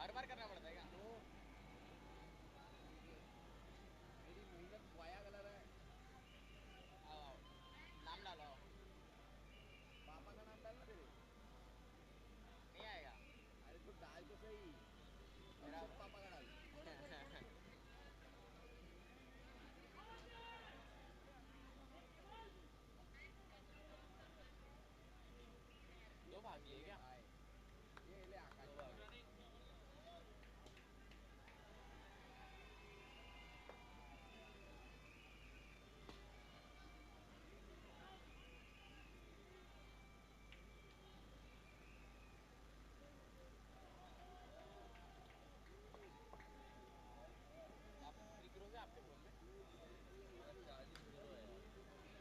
हर बार करना पड़ता है क्या? तो मेरी मेहनत वाया कलर है। आओ आओ, नाम डालो आओ। पापा का नाम डालना तेरे। नहीं आएगा अरे तो डाल तो सही। मेरा। अक्षत पापा का डाल। दो भाग ये लिए ले क्या? भाई। ये ले आकाश दो भाग भाई। लिए। 3 किलो से आपके फ़ोन में? मेरा चार्जिंग जीरो है यार।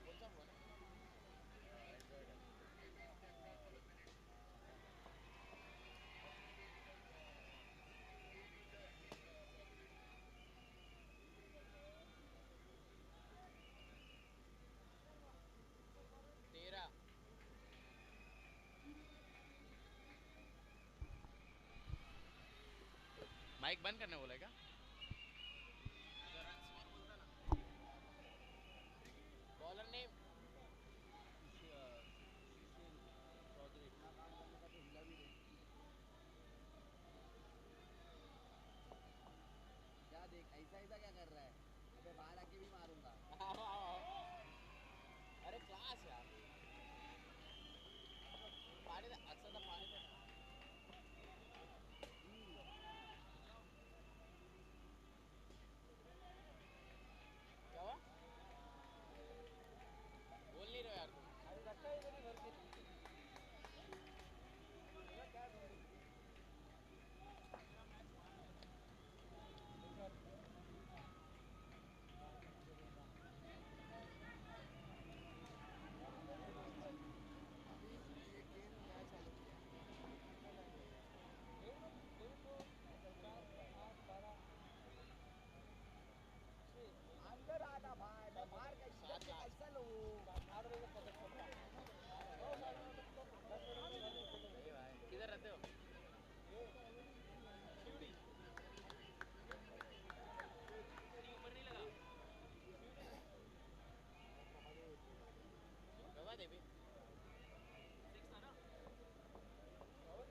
कौन सा फ़ोन है? एंड्रॉइड है। 13। माइक बंद करने बोला क्या? Bowler name? शिशिर चौधरी। इतना काम करने का तो हिला भी नहीं। क्या देख ऐसा ऐसा क्या कर रहा है। अबे बाहर आके भी मारूंगा। आओ आओ आओ। अरे क्लास यार। पानी दे, अक्सर तो पानी दे ना। क्या हुआ? बोल नहीं रहे हो यार तुम। अरे रखा है इधर ही भर के। मेरा क्या ढूंढूं? अभी ये गेम नया चालू किया है। कितना टाइम लगेगा इसको? डेढ़ दो। ऐसा कोई बंदा है। 8 12 अंदर आना भाई। मैं बाहर का इधर 7 से लास्ट। कैसा लूँ। 8 बजे तक पकड़ सकता। 9 9:30 तक तो 10 मिनट में घर में खुलेंगे। सही भाई, किधर रहते हो? ये शिवड़ी। ऊपर नहीं लगा। गवा देवी। 6 था ना? वो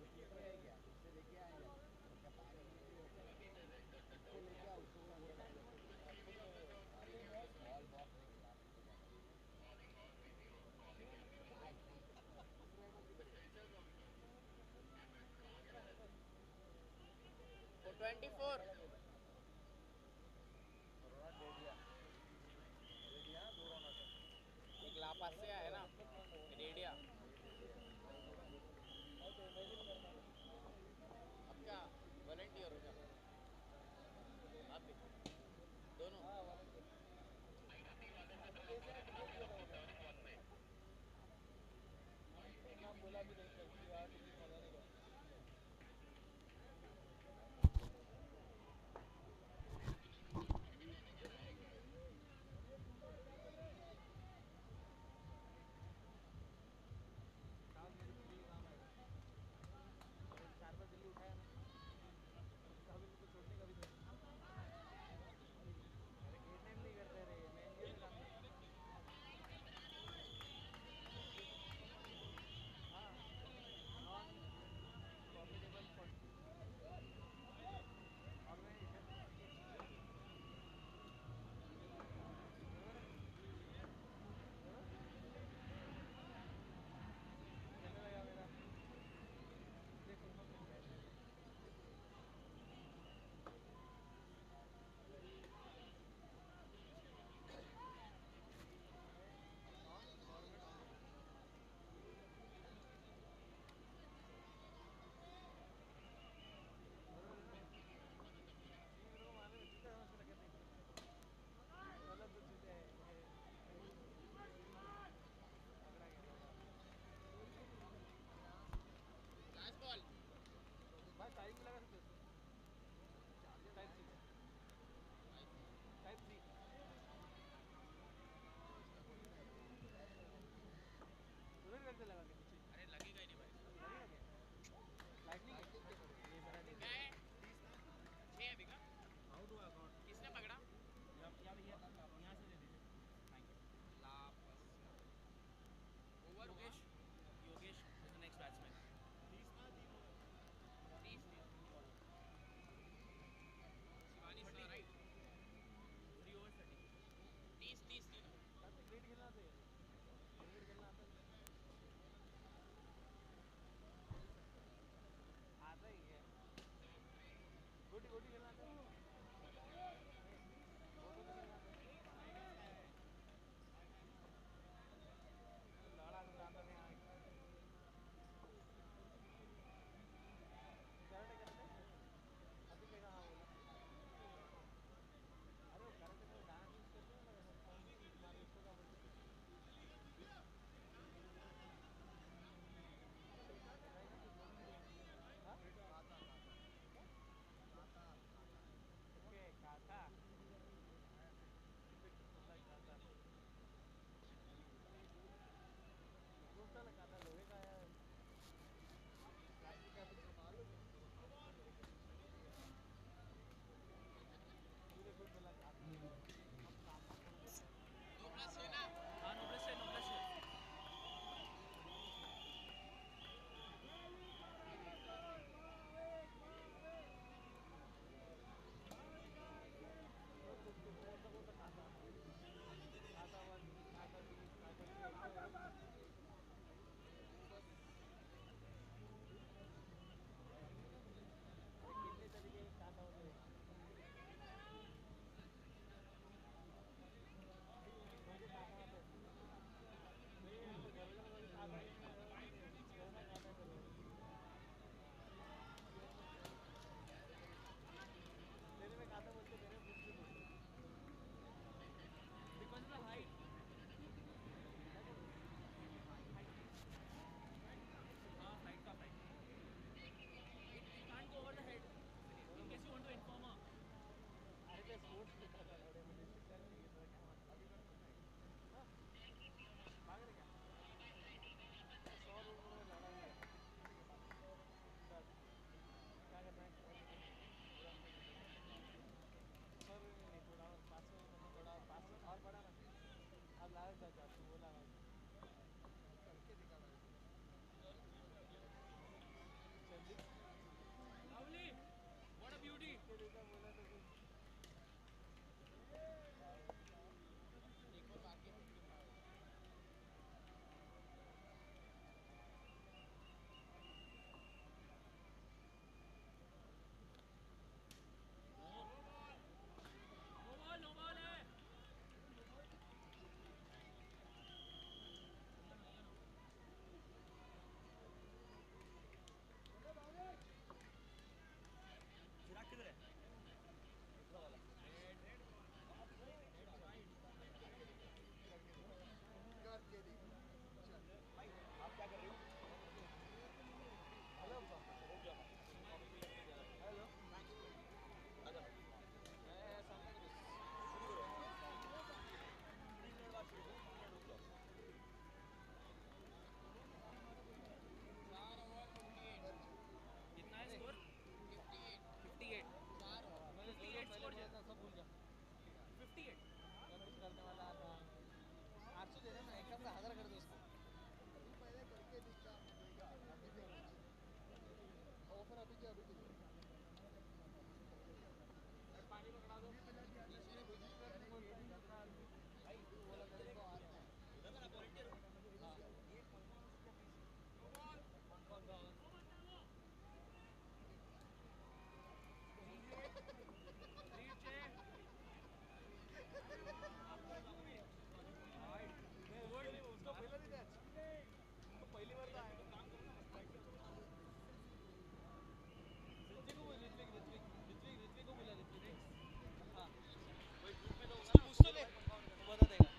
छुट्टी है क्या? उससे लेके आएगा। क्या पानी नीचे होता है। उसको लेके आ। उसको वो अंदर डाल देते हैं। बॉल बॉक्स नहीं खिला सकते ज्यादा। भाई For 24। कोरोना दे दिया। दे दिया ना 2 रनर। एक लापास से है ना? रेडिया। दे दिया। मैं तो इमेजिन करता हूँ। अब क्या? वॉलंटियर हो क्या? आप भी? दोनों? हाँ वॉलंटियर। वो जैसे ने टिकट लिया था वो मैंने। इतना बोला भी नहीं था कि यार टिकट मजा नहीं करता। करके दिखा भाई। What a beauty. देखा बोला तो कुछ एक और बाकी है 55. No ball है. चिराग किधर है? दूसरा वाला. करके दिखा। भाई आप क्या कर रहे हो? हेलो रुक जाओ. हेलो आजा. मैं सामने शुरू करो. 3 मिनट बाद शुरू करो. 3 मिनट रुक जाओ. 4 ओवर 58. कितना है स्कोर? 58. 58. 4 ओवर. मैंने 58 पहले स्कोर बोला है. था सब भूल जा 58. मैं कुछ करने वाला था 800 दे देना एक हफ्ता 1000 कर दो उसको तू पहले करके दिखा देगा अभी भी ऑफर अभी के लिए पानी पकड़ा दो. भाई तू बोला मेरे को आता है उधर का वॉलंटियर हो. हाँ कौन कौन? Read check. उसको पहले नहीं मैच तो पहली बार तो आया ऋत्विक को बोल ऋत्विक को बोला ऋत्विक हाँ कोई ग्रुप में तो होगा ना. पूछ तो ले वो बता देगा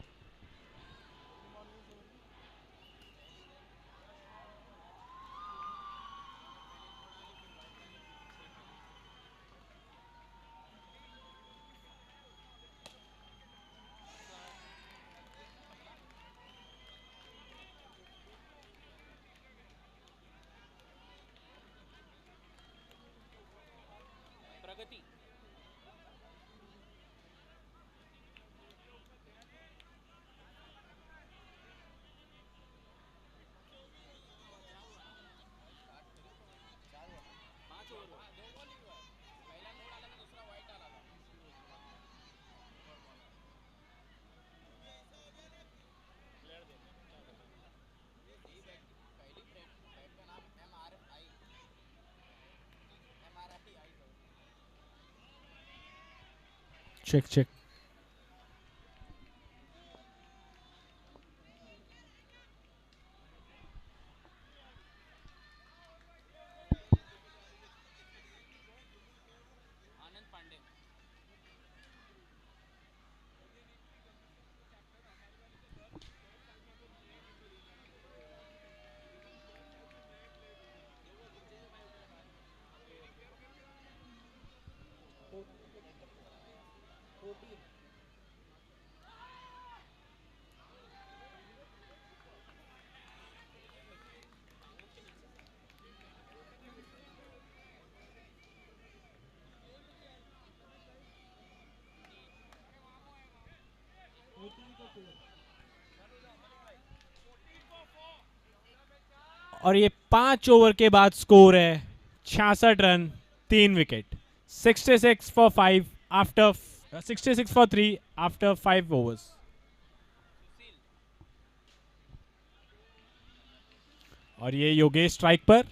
प्रगति. चार 5 ओवर. 2 बॉल ही हुआ. पहला नो डाला था, दूसरा वाइट डाला था. प्लेयर दे. यही बैट की पहली बैट का नाम MRI. MRI. Check Anand Pandey. और ये 5 ओवर के बाद स्कोर है 66 run 3 wicket 66 for 3 after 5 overs. Sushil. और ये योगेश स्ट्राइक पर.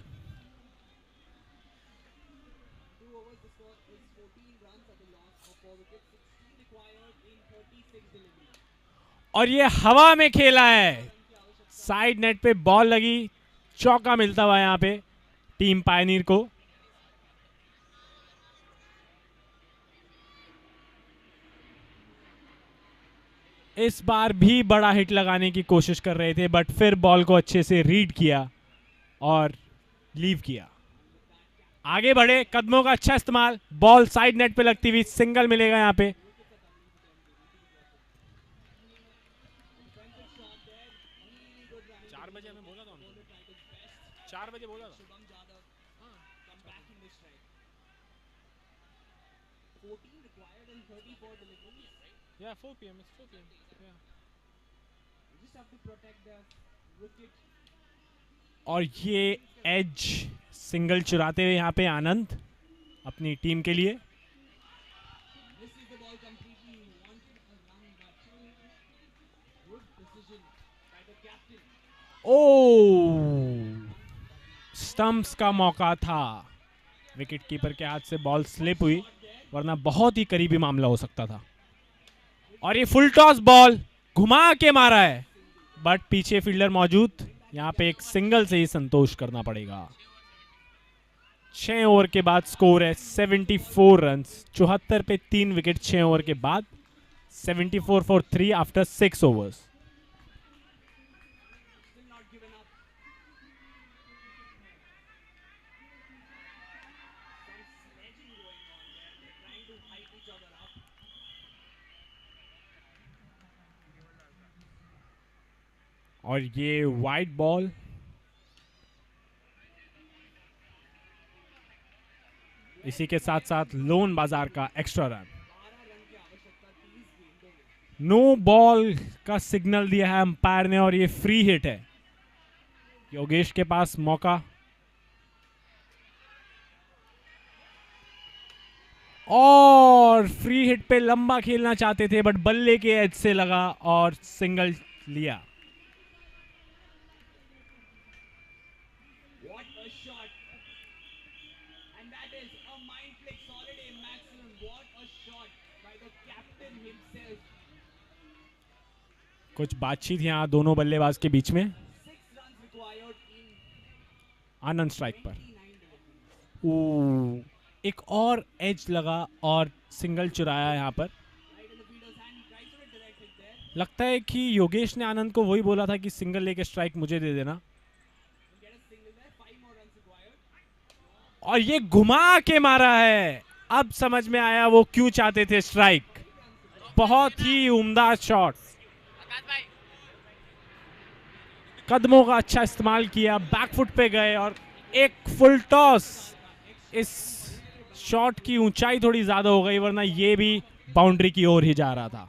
और ये हवा में खेला है. साइड नेट पे बॉल लगी. चौका मिलता हुआ यहाँ पे टीम पायनीर को. इस बार भी बड़ा हिट लगाने की कोशिश कर रहे थे बट फिर बॉल को अच्छे से रीड किया और लीव किया. आगे बढ़े. कदमों का अच्छा इस्तेमाल. बॉल साइड नेट पे लगती हुई सिंगल मिलेगा यहाँ पे. चार बजे हमें बोला था उनको. 4 बजे बोला था. 14 required and 34 deliveries. Yeah, 4 p.m. It's 4 p.m. Yeah. और ये एज सिंगल चुराते हुए यहाँ पे आनंद अपनी टीम के लिए। ओ, स्टंप्स का मौका था, विकेट कीपर के हाथ से बॉल स्लिप हुई, वरना बहुत ही करीबी मामला हो सकता था। और ये फुल टॉस बॉल घुमा के मारा है, बट पीछे फील्डर मौजूद, यहाँ पे एक सिंगल से ही संतोष करना पड़ेगा। 6 ओवर के बाद स्कोर है 74 रन्स, 74 पे 3 विकेट 6 ओवर के बाद, 74 फॉर 3 आफ्टर 6 ओवर्स। और ये वाइड बॉल, इसी के साथ साथ लोन बाजार का एक्स्ट्रा रन। नो बॉल का सिग्नल दिया है अंपायर ने और ये फ्री हिट है। योगेश के पास मौका, और फ्री हिट पे लंबा खेलना चाहते थे, बट बल्ले के एज से लगा और सिंगल लिया। कुछ बातचीत यहाँ दोनों बल्लेबाज के बीच में। आनंद स्ट्राइक पर, एक और एज लगा और सिंगल चुराया यहाँ पर। लगता है कि योगेश ने आनंद को वही बोला था कि सिंगल लेके स्ट्राइक मुझे दे देना, और ये घुमा के मारा है। अब समझ में आया वो क्यों चाहते थे स्ट्राइक। बहुत ही उम्दा शॉट, कदमों का अच्छा इस्तेमाल किया, बैकफुट पे गए और एक फुल टॉस। इस शॉट की ऊंचाई थोड़ी ज्यादा हो गई, वरना ये भी बाउंड्री की ओर ही जा रहा था।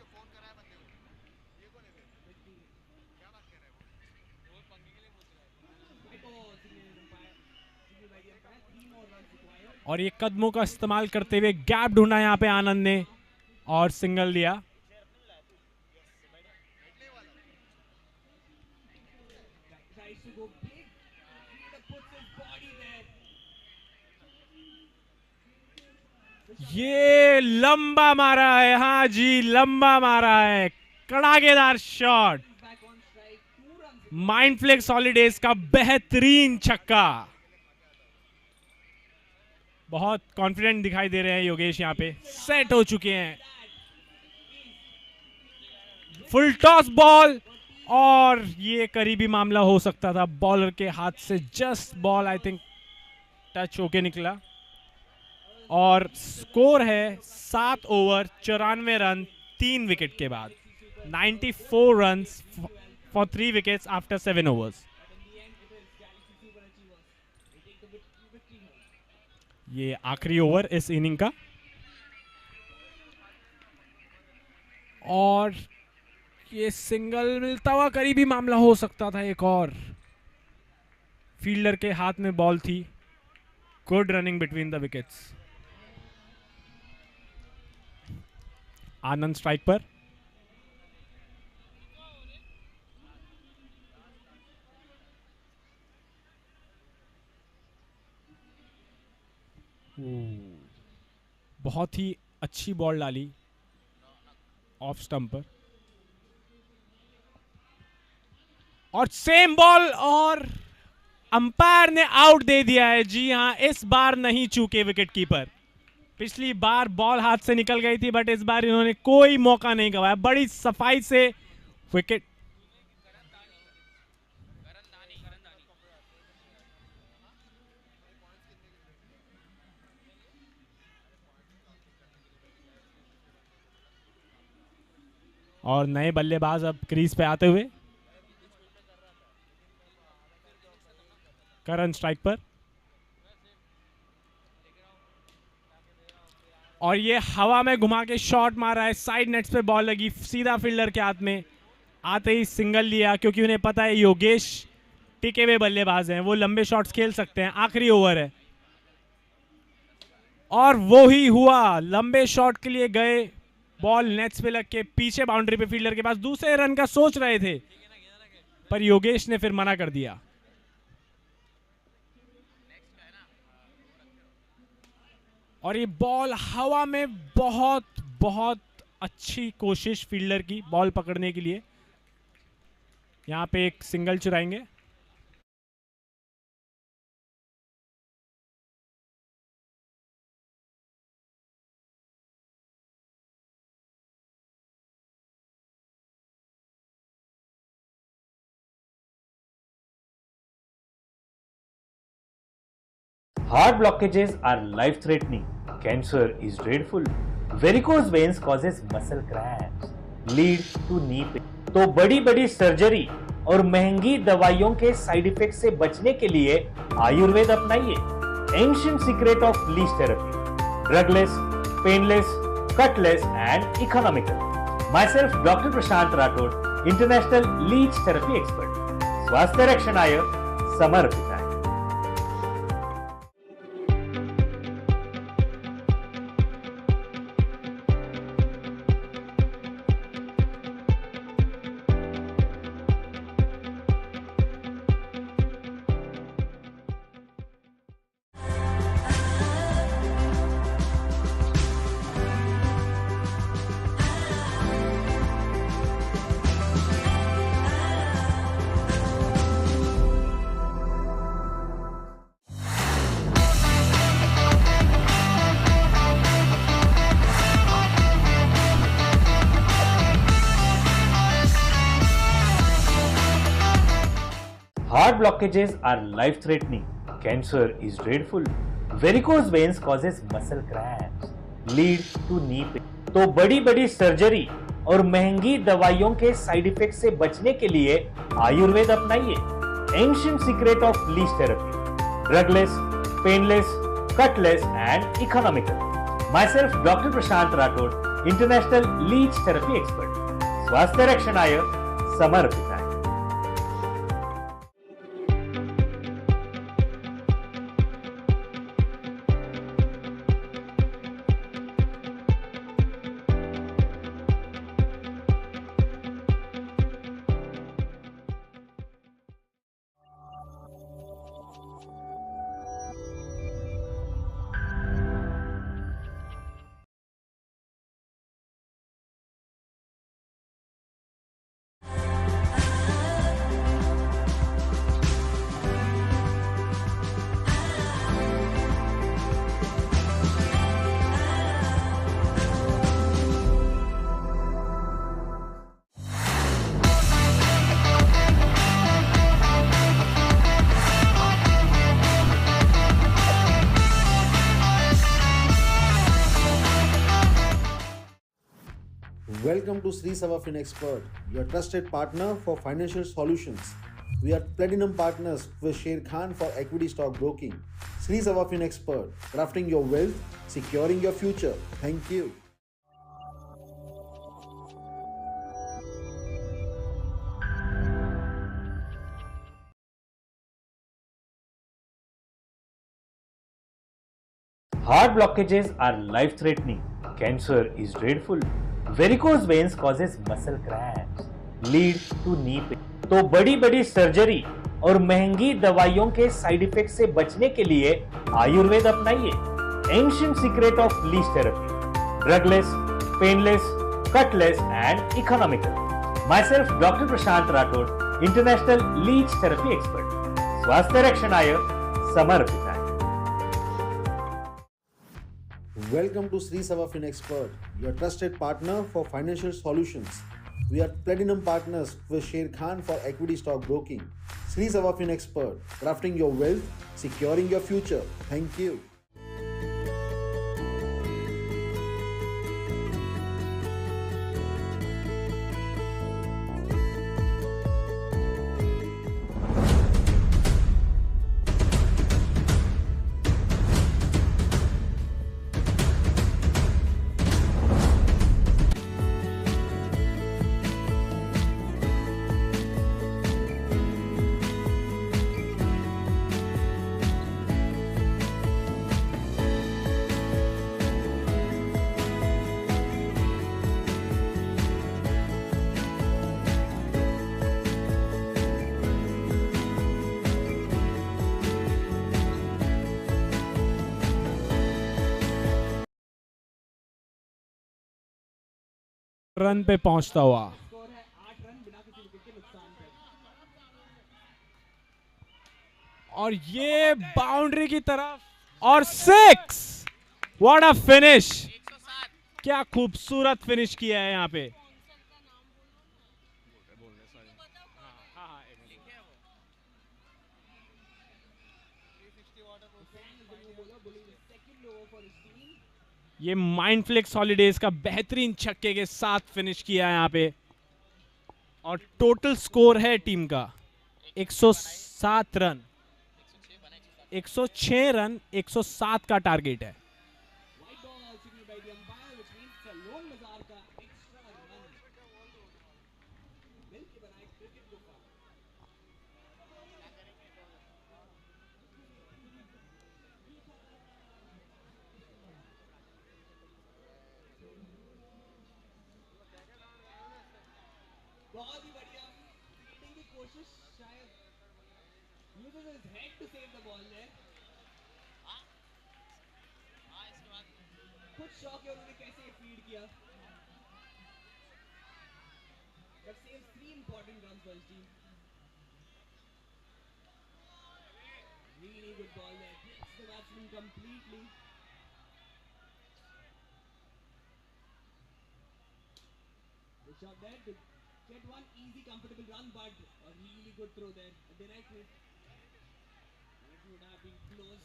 और ये कदमों का इस्तेमाल करते हुए गैप ढूंढा यहाँ पे आनंद ने और सिंगल लिया। ये लंबा मारा है, हाँ जी लंबा मारा है, कड़ाकेदार शॉट। माइंडफ्लेक्स हॉलीडेज का बेहतरीन छक्का। बहुत कॉन्फिडेंट दिखाई दे रहे हैं योगेश, यहाँ पे सेट हो चुके हैं। फुल टॉस बॉल, और ये करीबी मामला हो सकता था, बॉलर के हाथ से just ball I think touch होके निकला। और स्कोर है 7 ओवर 94 रन 3 विकेट के बाद, 94 runs for 3 wickets after 7 overs. ये आखिरी ओवर इस इनिंग का, और ये सिंगल मिलता हुआ करीबी मामला हो सकता था एक और। फील्डर के हाथ में बॉल थी। Good running between the wickets. Anand strike पर, बहुत ही अच्छी बॉल डाली ऑफ स्टंप पर, और सेम बॉल, और अंपायर ने आउट दे दिया है। जी हां, इस बार नहीं चूके विकेट कीपर। पिछली बार बॉल हाथ से निकल गई थी, बट इस बार इन्होंने कोई मौका नहीं गवाया, बड़ी सफाई से विकेट। और नए बल्लेबाज अब क्रीज पे आते हुए, करण स्ट्राइक पर, और ये हवा में घुमा के शॉट मारा है, साइड नेट्स पे बॉल लगी, सीधा फील्डर के हाथ में, आते ही सिंगल लिया, क्योंकि उन्हें पता है योगेश टिके हुए बल्लेबाज हैं, वो लंबे शॉट्स खेल सकते हैं, आखिरी ओवर है। और वो ही हुआ, लंबे शॉट के लिए गए, बॉल नेट्स पे लग के पीछे बाउंड्री पे फील्डर के पास, दूसरे रन का सोच रहे थे पर योगेश ने फिर मना कर दिया। और ये बॉल हवा में, बहुत बहुत अच्छी कोशिश फील्डर की बॉल पकड़ने के लिए। यहां पे एक single चुराएंगे। Heart blockages are life-threatening. Cancer is dreadful. Varicose veins causes muscle cramps, lead to knee pain. तो बड़ी बड़ी सर्जरी और महंगी दवाइयों के साइड इफेक्ट से बचने के लिए Ayurveda अपनाइए। Ancient secret of leech therapy. Drugless, painless, cutless and economical. Myself, Dr. Prashant Rathod, International Leech Therapy Expert. स्वास्थ्य रक्षणाय समर्पित आहे। Heart blockages are life-threatening. Cancer is dreadful. Varicose veins causes muscle cramps, lead to knee pain. तो बड़ी बड़ी surgery और महंगी दवाइयों के साइड इफेक्ट से बचने के लिए Ayurveda अपनाइए। Ancient secret of leech therapy. Drugless, painless, cutless and economical. Myself, Dr. Prashant Rathod, International Leech Therapy Expert. स्वास्थ्य रक्षणाय समर्पित आहे। Welcome to Sri Sava FinExpert, your trusted partner for financial solutions. We are platinum partners with Sher Khan for equity stock broking. Sri Sava FinExpert, crafting your wealth, securing your future. Thank you. Heart blockages are life-threatening. Cancer is dreadful. Varicose veins causes muscle cramps, lead to knee pain. तो बड़ी बड़ी surgery और महंगी दवाइयों के side effect से बचने के लिए Ayurveda अपनाइए। Ancient secret of leech therapy. Drugless, painless, cutless and economical. Myself, Dr. Prashant Rathod, International Leech Therapy Expert. स्वास्थ्य रक्षणाय समर्पित आहे। Welcome to Sri Sava FinExpert, your trusted partner for financial solutions. We are platinum partners with Sher Khan for equity stock broking. Sri Sava FinExpert, crafting your wealth, securing your future. Thank you. Run पे पहुंचता हुआ। Score है 8 run बिना किसी wicket के नुकसान पे। और ये बाउंड्री की तरफ और 6। व्हाट अ फिनिश, क्या खूबसूरत फिनिश किया है यहाँ पे। ये माइंडफ्लिक्स हॉलीडेज का बेहतरीन छक्के के साथ फिनिश किया है यहाँ पे। और टोटल स्कोर है टीम का 107 रन। 106 रन 107 का टारगेट है। White ball signaled by the umpire, which means it's a lone bazaar का extra run. मिलके बनाए क्रिकेट को फन। बहुत ही बढ़िया फील्डिंग की कोशिश, शायद uses his head to save the ball there. कुछ शौक है उन्होंने कैसे ये फील्ड किया, but saves 3 important runs for his team. Really good ball there, hits the batsman completely. Good shot there to get one easy comfortable run, but a really good throw there, a direct hit. And it would have been close.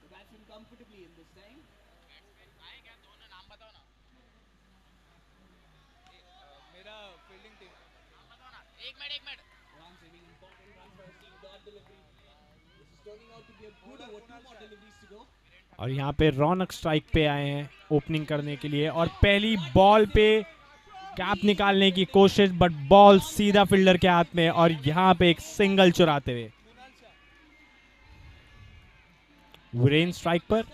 The batsman comfortably in this time. मेरा fielding team Ram saving important runs for his team. Dot delivery. This is turning out to be a good over. 2 more deliveries to go. और यहाँ पे रौनक strike पे आए हैं opening करने के लिए। और पहली बॉल पे कैप निकालने की कोशिश, बट बॉल सीधा फील्डर के हाथ में। और यहाँ पे एक सिंगल चुराते हुए वीरेन स्ट्राइक पर।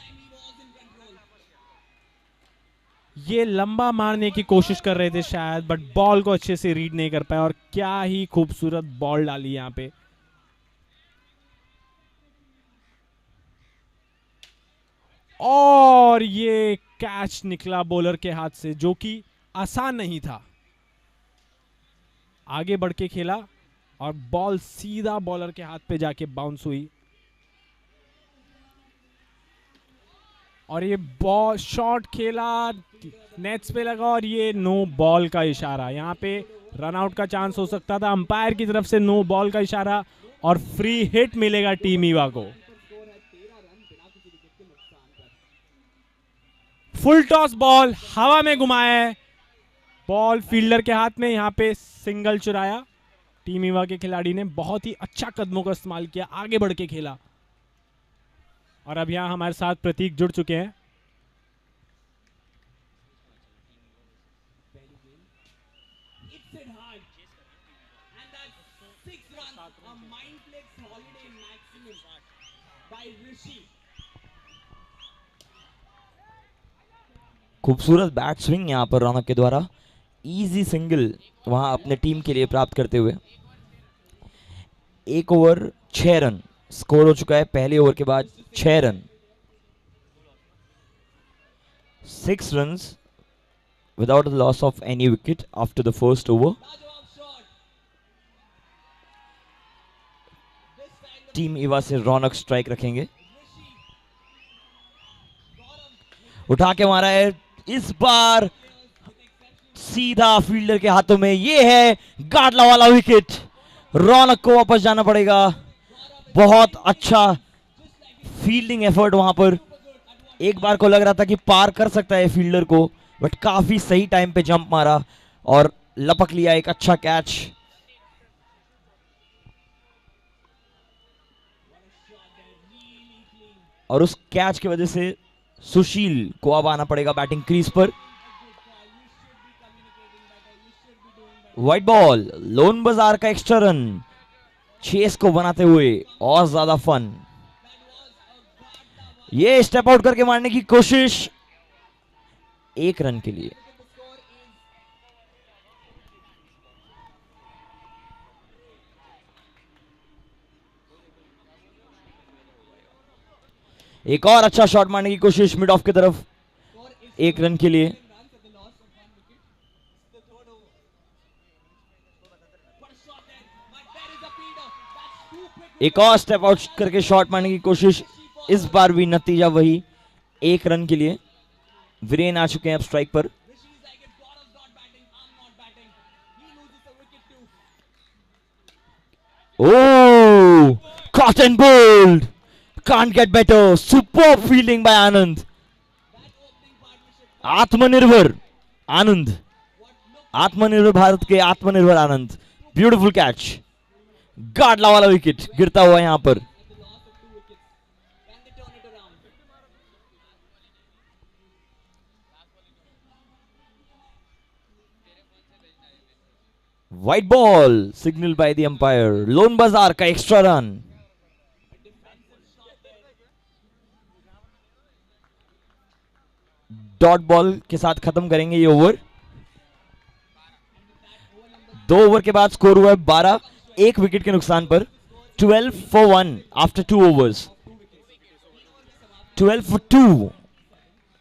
ये लंबा मारने की कोशिश कर रहे थे शायद, बट बॉल को अच्छे से रीड नहीं कर पाए। और क्या ही खूबसूरत बॉल डाली यहाँ पे। और ये कैच निकला बॉलर के हाथ से, जो कि आसान नहीं था। आगे बढ़ के खेला और बॉल सीधा बॉलर के हाथ पे जाके बाउंस हुई। और ये बॉल शॉट खेला, नेट्स पे लगा और ये नो बॉल का इशारा। यहाँ पे रन आउट का चांस हो सकता था। अंपायर की तरफ से नो बॉल का इशारा और फ्री हिट मिलेगा टीम ईवा को। स्कोर है 13 रन बिना किसी विकेट के नुकसान पर। फुल टॉस बॉल हवा में घुमाया है, बॉल फील्डर के हाथ में। यहाँ पे सिंगल चुराया। टीम ईवा के खिलाड़ी ने बहुत ही अच्छा कदमों का इस्तेमाल किया, आगे बढ़ के खेला। और अब यहाँ हमारे साथ प्रतीक जुड़ चुके हैं। Hits it hard. And that's 6 runs. A Mindflex holiday maximum by Rishi. खूबसूरत बैट स्विंग यहाँ पर रौनक के द्वारा, इजी सिंगल वहां अपने टीम के लिए प्राप्त करते हुए। 1 ओवर 6 रन स्कोर हो चुका है। पहले ओवर के बाद 6 run, 6 runs without the loss of any wicket after the first over. Lajawab shot. This time the team Eva से रौनक स्ट्राइक रखेंगे। Rishi. Gaurav उठा के मारा है, इस बार सीधा फील्डर के हाथों में। ये है गाडला वाला विकेट। रौनक को वापस जाना पड़ेगा। बहुत अच्छा फील्डिंग एफर्ट वहां पर। एक बार को लग रहा था कि पार कर सकता है फील्डर को, बट काफी सही टाइम पे जंप मारा और लपक लिया एक अच्छा कैच। और उस कैच की वजह से सुशील को अब आना पड़ेगा बैटिंग क्रीज पर। व्हाइट बॉल, लोन बाजार का एक्स्ट्रा रन चेस को बनाते हुए और ज्यादा फन। ये स्टेप आउट करके मारने की कोशिश, 1 रन के लिए। एक और अच्छा शॉट मारने की कोशिश मिड ऑफ की तरफ, 1 रन के लिए। एक और स्टेप आउट करके शॉट मारने की कोशिश, इस बार भी नतीजा वही, 1 रन के लिए। वीरेन आ चुके हैं अब स्ट्राइक पर। Rishi's like, if Gaurav's not batting, I'm not batting. He loses a wicket too. Oh, caught and bowled. Can't get better. Superb fielding by Anand. That opening partnership, आत्मनिर्भर आनंद, what looked आत्मनिर्भर भारत के आत्मनिर्भर आनंद। Beautiful catch, गाडला वाला wicket गिरता हुआ यहां पर। at the loss of 2 wickets. Can they turn it around? White ball signaled by the umpire. Loan Bazaar का एक्स्ट्रा रन। डॉट बॉल के साथ खत्म करेंगे ये ओवर। 2 ओवर के बाद स्कोर हुआ है 12, 1 विकेट के नुकसान पर। 12 for 1 after 2 overs. 12 for 2.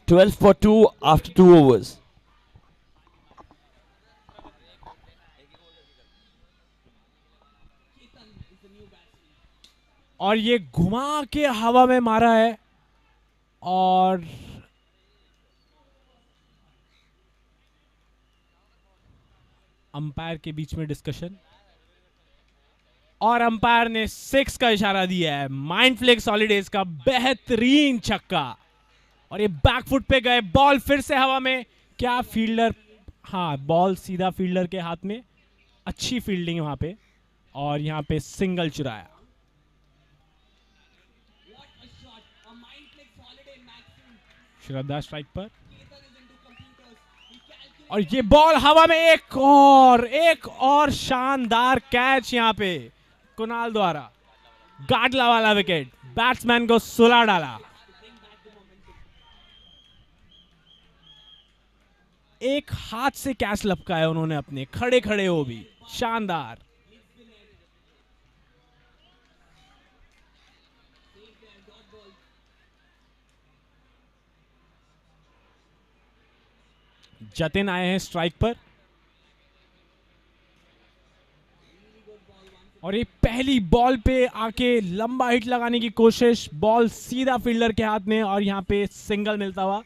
12 for 2 after 2 overs. और ये घुमा के हवा में मारा है और अंपायर के बीच में डिस्कशन और अंपायर ने 6 का इशारा दिया है। माइंडफ्लेक्स हॉलीडेज का बेहतरीन छक्का और ये बैकफुट पे गए, बॉल फिर से हवा में। क्या फील्डर, हाँ बॉल सीधा फील्डर के हाथ में, अच्छी फील्डिंग वहां पे और यहां पे सिंगल चुराया। What a shot. A Mindflex holiday maximum. Shraddha strike पर Ketan is into computers. He calculates और ये बॉल हवा में, एक और शानदार कैच यहां पे कुणाल द्वारा। गाडला वाला विकेट, बैट्समैन को सुला डाला। to bring back the momentum. एक हाथ से कैच लपकाया उन्होंने अपने, खड़े खड़े हो भी, शानदार। Safe there, dot ball. Jatin आए हैं स्ट्राइक पर और ये पहली बॉल पे आके लंबा हिट लगाने की कोशिश, बॉल सीधा फील्डर के हाथ में और यहां पे सिंगल मिलता हुआ।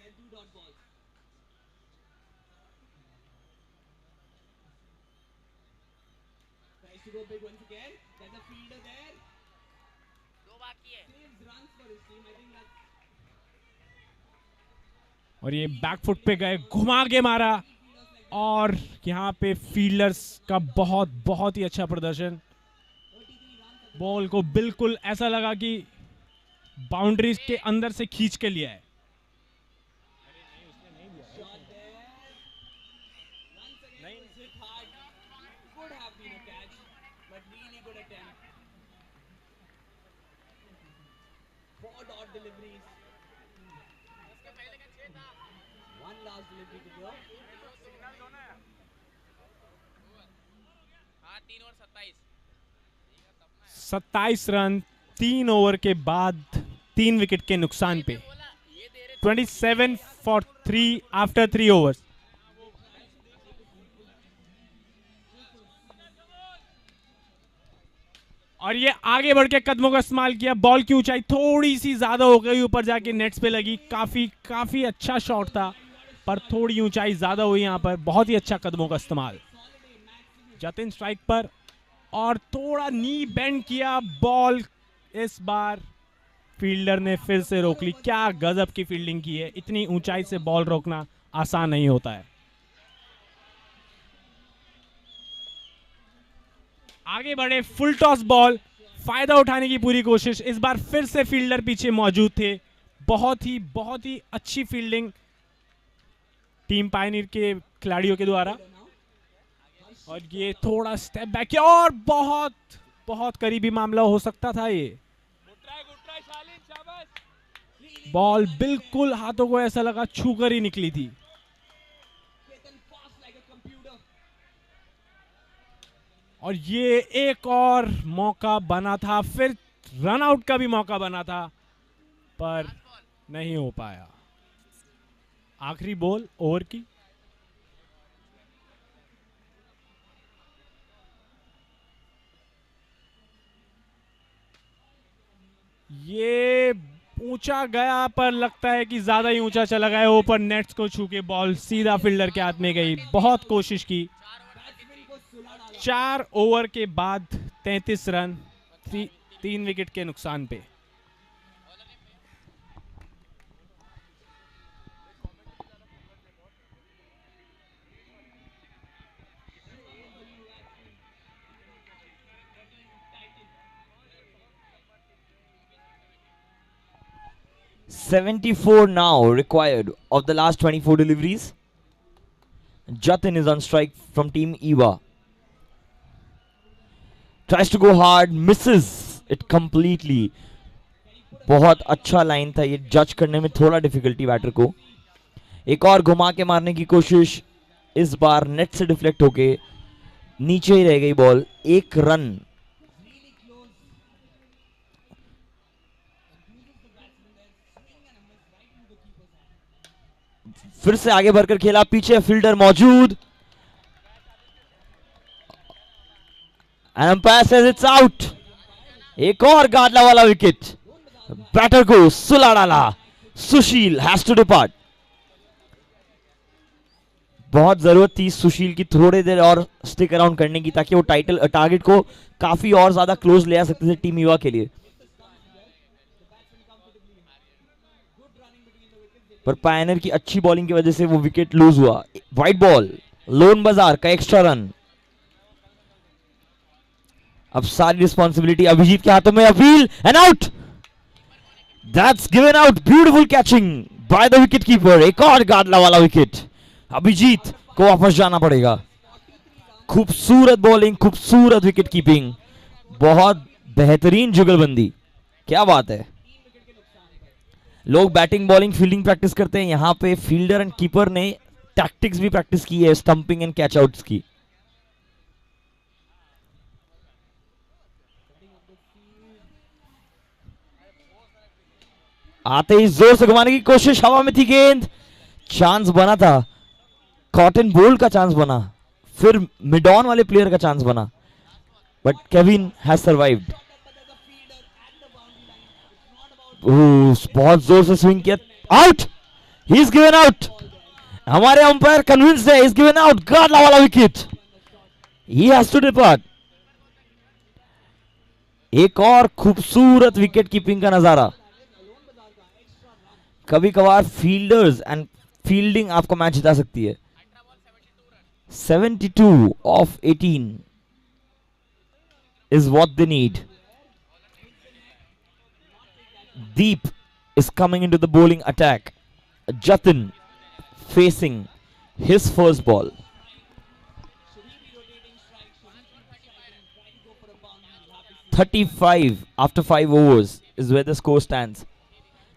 Tries to go big once again. There's a fielder there. Saves runs for his team. I think that's और ये बैकफुट पे गए, घुमा के मारा और यहाँ पे फील्डर्स का बहुत ही अच्छा प्रदर्शन। बॉल को बिल्कुल ऐसा लगा कि बाउंड्रीज के अंदर से खींच के लिया है। shot there. Once again was hit hard. Could have been a catch, but really good attempt. 4 dot deliveries. One last delivery to go. 27 run 3 over के बाद 3 विकेट के नुकसान पे। 27 for 3 आफ्टर 3 ओवर्स। और ये आगे बढ़ के कदमों का इस्तेमाल किया, बॉल की ऊंचाई थोड़ी सी ज्यादा हो गई, ऊपर जाके नेट्स पे लगी। काफी अच्छा शॉट था पर थोड़ी ऊंचाई ज्यादा हुई यहां पर। बहुत ही अच्छा कदमों का इस्तेमाल। जतिन स्ट्राइक पर और थोड़ा नी बेंड किया, बॉल इस बार फील्डर ने फिर से रोक ली। क्या गजब की फील्डिंग की है, इतनी ऊंचाई से बॉल रोकना आसान नहीं होता है। आगे बढ़े, फुल टॉस बॉल, फायदा उठाने की पूरी कोशिश। इस बार फिर से फील्डर पीछे मौजूद थे। बहुत ही अच्छी फील्डिंग टीम पायनियर के खिलाड़ियों के द्वारा। और ये थोड़ा स्टेप बैक किया और बहुत करीबी मामला हो सकता था ये। बॉल बिल्कुल हाथों को ऐसा लगा छू कर ही निकली थी। Ketan fast like a computer. और ये एक और मौका बना था, फिर रन आउट का भी मौका बना था पर नहीं हो पाया। आखिरी बॉल ओवर की। ये ऊंचा गया पर लगता है कि ज्यादा ही ऊंचा चला गया, ऊपर नेट्स को छू के बॉल सीधा फील्डर के हाथ में गई। बहुत कोशिश की। 4 ओवर के बाद 33 रन, 3 विकेट के नुकसान पे। $74 now required of the last 24 deliveries. Jatin is on strike from Team Eva. Tries to go hard, misses it completely. बहुत अच्छा लाइन था, ये जज करने में थोड़ा डिफिकल्टी बैटर को। एक और घुमा के मारने की कोशिश, इस बार नेट से डिफ्लेक्ट होके नीचे ही रह गई बॉल। 1 रन। फिर से आगे बढ़कर खेला, पीछे फील्डर मौजूद। Umpire says it's out. एक और गाडला वाला विकेट, बैटर को सुला डाला। सुशील हैज टू डिपार्ट। बहुत जरूरत थी सुशील की थोड़ी देर और स्टिक अराउंड करने की, ताकि वो टारगेट को काफी और ज्यादा क्लोज ले आ सकते थे टीम युवा के लिए। पर पायनर की अच्छी बॉलिंग की वजह से वो विकेट लूज हुआ। वाइट बॉल, लोन बाजार का एक्स्ट्रा रन। अब सारी रिस्पॉन्सिबिलिटी अभिजीत के हाथों में। Appeal and out. That's given out. Beautiful catching by the wicket keeper. एक और गाडला वाला विकेट। अभिजीत को वापस जाना पड़ेगा। खूबसूरत बॉलिंग, खूबसूरत विकेट कीपिंग, बहुत बेहतरीन जुगलबंदी। क्या बात है। लोग बैटिंग बॉलिंग फील्डिंग प्रैक्टिस करते हैं, यहां पे फील्डर एंड कीपर ने टैक्टिक्स भी प्रैक्टिस की है, स्टंपिंग एंड कैच आउट्स की। आते ही जोर से घुमाने की कोशिश, हवा में थी गेंद। चांस बना था, कॉटन बोल्ट का चांस बना, फिर मिडॉन वाले प्लेयर का चांस बना, बट केविन हैज सर्वाइव्ड। बहुत जोर से स्विंग किया। Out. He is given out. हमारे अंपायर कन्विंस्ड है, इज गिवन आउट। गाडला वाला wicket. He has to depart. एक और खूबसूरत विकेट कीपिंग का नजारा। कभी कभार फील्डर्स एंड फील्डिंग आपको मैच जिता सकती है। 72 of 18 is what they need. Deep is coming into the bowling attack. Jatin facing his first ball. $35 after 5 overs is where the score stands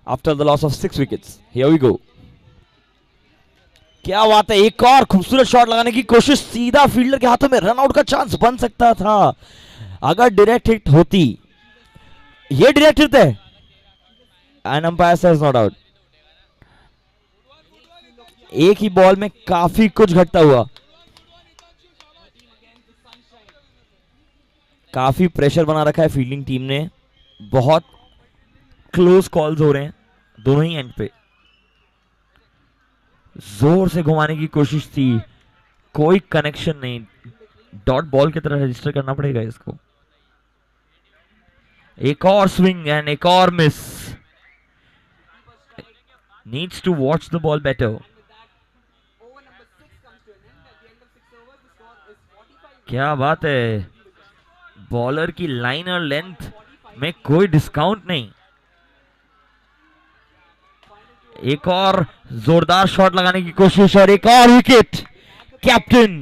after the loss of 6 wickets. Here we go. क्या बात है। एक और खूबसूरत shot लगाने की कोशिश, सीधा फील्डर के हाथों में। रन आउट का चांस बन सकता था अगर डायरेक्ट हिट होती। ये डायरेक्ट हिट है and umpire says not out. एक ही बॉल में काफी कुछ घटता हुआ। काफी प्रेशर बना रखा है फील्डिंग टीम ने। बहुत क्लोज कॉल्स हो रहे हैं दोनों ही एंड पे। जोर से घुमाने की कोशिश थी, कोई कनेक्शन नहीं। डॉट बॉल की तरह रजिस्टर करना पड़ेगा इसको। एक और स्विंग एंड एक और miss. Needs to watch the ball better. क्या बात है। बॉलर की लाइन और लेंथ में कोई डिस्काउंट नहीं। एक और जोरदार शॉट लगाने की कोशिश और एक और विकेट। Captain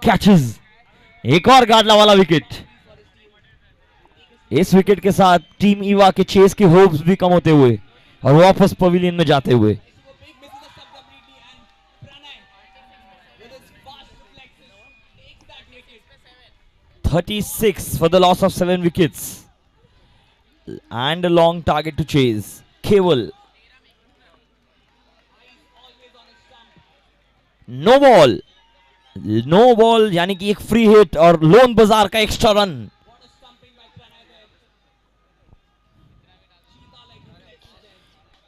catches. एक और गाडला वाला विकेट। इस विकेट के साथ टीम ईवा के चेस के होप्स भी कम होते हुए और वापस पवेलियन में जाते हुए। $36 for the loss of 7 wickets and a long target to chase. Keval. No ball. No ball यानी कि एक फ्री हिट और लोन बाजार का एक्स्ट्रा रन।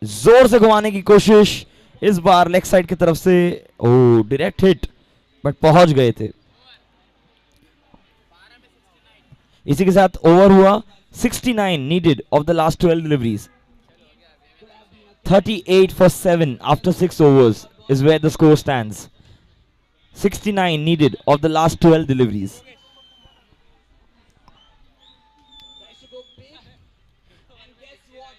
जोर से घुमाने की कोशिश, इस बार लेग साइड की तरफ से, ओ डायरेक्ट हिट, बट पहुंच गए थे। इसी के साथ ओवर हुआ 69 needed off the last 12 deliveries. 38 for 7 after 6 overs is where the score stands. 69 needed of the last 12 deliveries. Tries to go big. And guess what?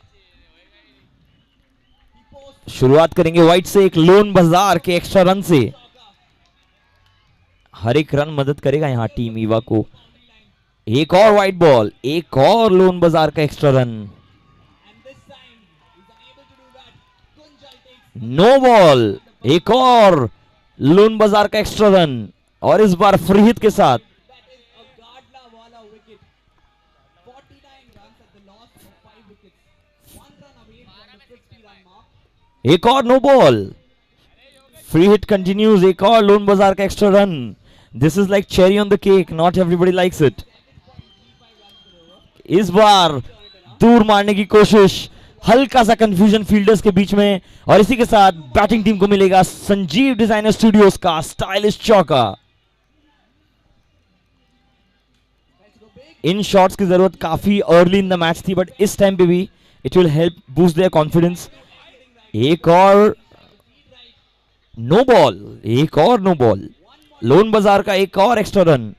He posts शुरुआत करेंगे white से एक लोन बाजार के एक्स्ट्रा रन से। हर एक run मदद करेगा यहां टीम ईवा को। एक और वाइट बॉल, एक और लोन बाजार का extra run. and this time he's unable to do that. Kunjal takes no ball, एक और लोन बाजार का एक्स्ट्रा रन, और इस बार फ्री हिट के साथ। that is a Gadla wala wicket. 49 runs at the loss of 5 wickets. 1 run away from the 50 run mark. एक और no ball, free hit continues, एक और लोन बाजार का extra run. This is like cherry on the cake, not everybody likes it. इस बार दूर मारने की कोशिश, हल्का सा कंफ्यूजन फील्डर्स के बीच में, और इसी के साथ बैटिंग टीम को मिलेगा संजीव डिजाइनर स्टूडियोज का स्टाइलिश चौका। Tries to go big. In shots की जरूरत काफी अर्ली इन द मैच थी, बट इस टाइम पे भी it will help boost their confidence. एक और नो बॉल, एक और नो बॉल, लोन बाजार का एक और एक्स्ट्रा रन।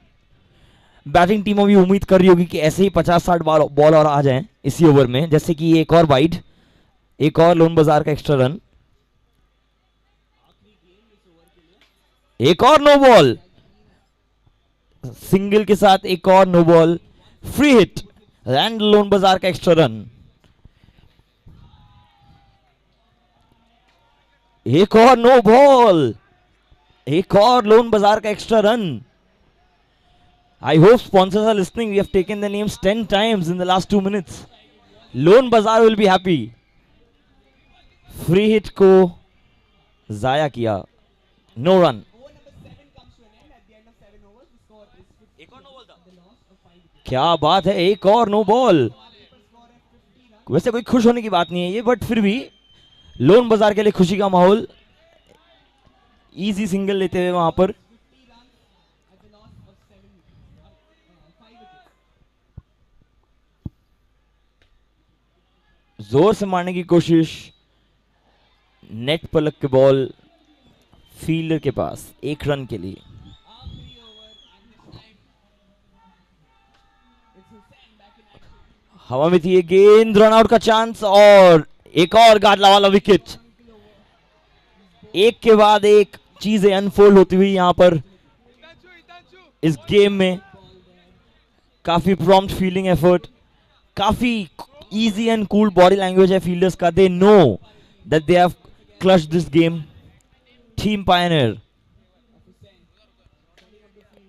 बैटिंग टीम अभी उम्मीद कर रही होगी कि ऐसे ही 50-60 बॉल और आ जाएं इसी ओवर में, जैसे कि एक और वाइड, एक और लोन बाजार का एक्स्ट्रा रन, एक और नो बॉल, सिंगल के साथ एक और no ball, free hit and loan Bazaar का एक्स्ट्रा रन। एक और नो बॉल, एक और लोन बाजार का extra run. I hope sponsors are listening. We have taken their names 10 times in the last 2 minutes. Lone Bazaar will be happy. Free hit को जाया किया, no run. Over number 7 comes to an end at the end of 7 overs. The score is 50. एक और no ball था। The loss of 5 wickets. क्या बात है, एक और no ball. Score at 50 runs. वैसे कोई खुश होने की बात नहीं है ये, बट फिर भी लोन बाजार के लिए खुशी का माहौल। इजी सिंगल लेते हुए वहां पर 50 runs at the loss of 5 wickets. जोर से मारने की कोशिश, नेट पर लग के बॉल फील्डर के पास, एक रन के लिए। आखिरी over and this time it's Hussain back in action. हवा में थी ये गेंद, रन आउट का चांस, और एक और गाडला वाला विकेट। एक के बाद एक चीजें अनफोल्ड होती हुई यहां पर इस गेम में। काफी प्रॉम्प्ट फील्डिंग एफर्ट, काफी easy and cool body language है फील्डर्स का। They know that they have clutched this game. Team Pioneer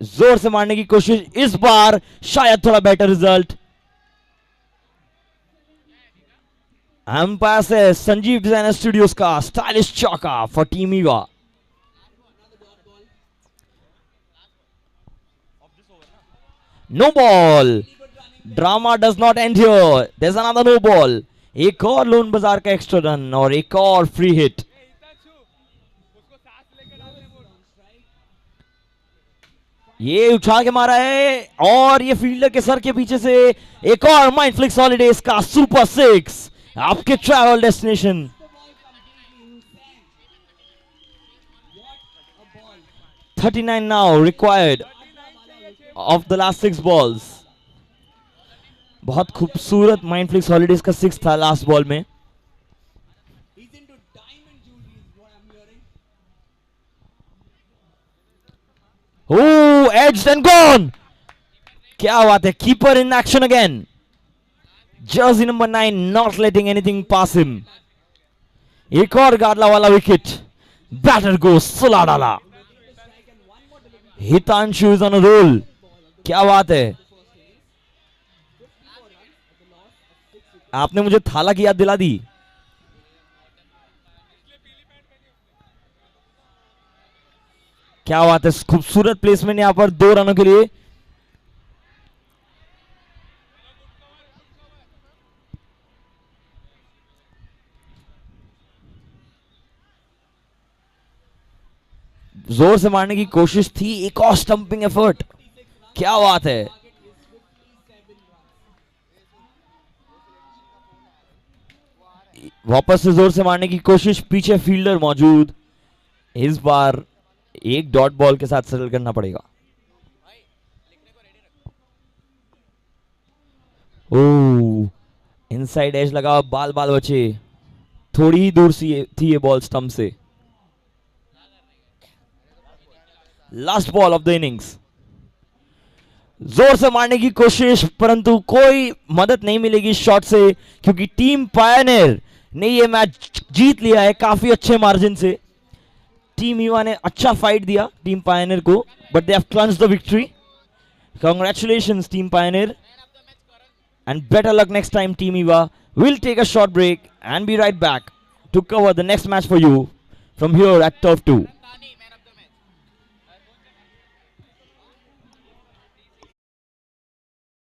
जोर से मारने की कोशिश, इस बार शायद थोड़ा बेटर रिजल्ट। अंपायर से संजीव डिजाइनर स्टूडियोज का स्टाइलिश चौका for team Eva. No ball, drama does not end here, there is another no ball, एक और लोन बाजार का एक्स्ट्रा रन और एक और फ्री हिट। ये उछाल के मारा है, और ये फील्डर के सर के पीछे से एक और माइंडफ्लिक्स हॉलीडेज का सुपर 6 आपके travel destination. The ball completely Hussain. What a ball. 39 now required of the last 6 balls. बहुत खूबसूरत माइंडफ्लिक्स हॉलीडेज का 6 था लास्ट बॉल में। He's into diamond jewelry is what I'm hearing. Oh, edged and gone. क्या बात है, keeper in action again. Jersey number 9 not letting anything pass him. एक और गाडला वाला विकेट, बैटर को सुला डाला। Hitanshu is on a roll, क्या बात है। आपने मुझे थाला की याद दिला दी। क्या बात है, खूबसूरत प्लेसमेंट यहां पर 2 रनों के लिए। जोर से मारने की कोशिश थी, एक और स्टंपिंग एफर्ट, क्या बात है। वापस से जोर से मारने की कोशिश, पीछे फील्डर मौजूद, इस बार एक डॉट बॉल के साथ सेटल करना पड़ेगा। ओह, इनसाइड एज लगा, बाल बाल बचे, थोड़ी ही दूर थी ये बॉल स्टंप से। Last ball of the innings, जोर से मारने की कोशिश, परंतु कोई मदद नहीं मिलेगी शॉट से, क्योंकि टीम पायनियर ने ये मैच जीत लिया है काफी अच्छे मार्जिन से। टीम ईवा ने अच्छा फाइट दिया टीम पायनियर को, but they have clutched the victory. Congratulations, Team Pioneer, and better luck next time, Team Eva. We'll take a short break and be right back to cover the next match for you from here at Turf 2.